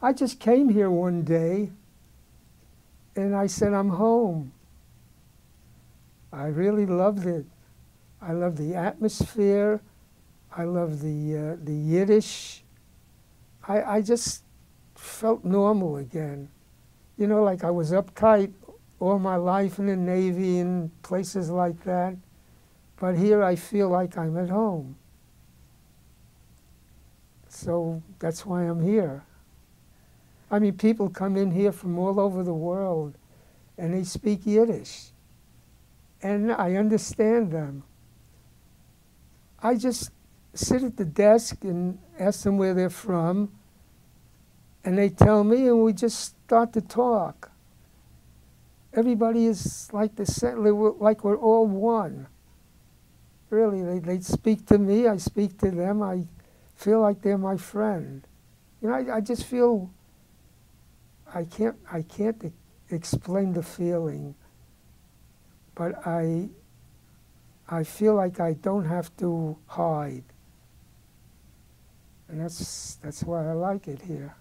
I just came here one day and I said, I'm home. I really loved it. I love the atmosphere. I love the Yiddish. I just felt normal again. You know, like I was uptight all my life in the Navy and places like that. But here I feel like I'm at home. So that's why I'm here. I mean, people come in here from all over the world and they speak Yiddish. And I understand them. I just sit at the desk and ask them where they're from, and they tell me, and we just start to talk. Everybody is like the same, like we're all one. Really, they speak to me, I speak to them, I feel like they're my friend. You know, I just feel, I can't explain the feeling, but I feel like I don't have to hide. And that's why I like it here.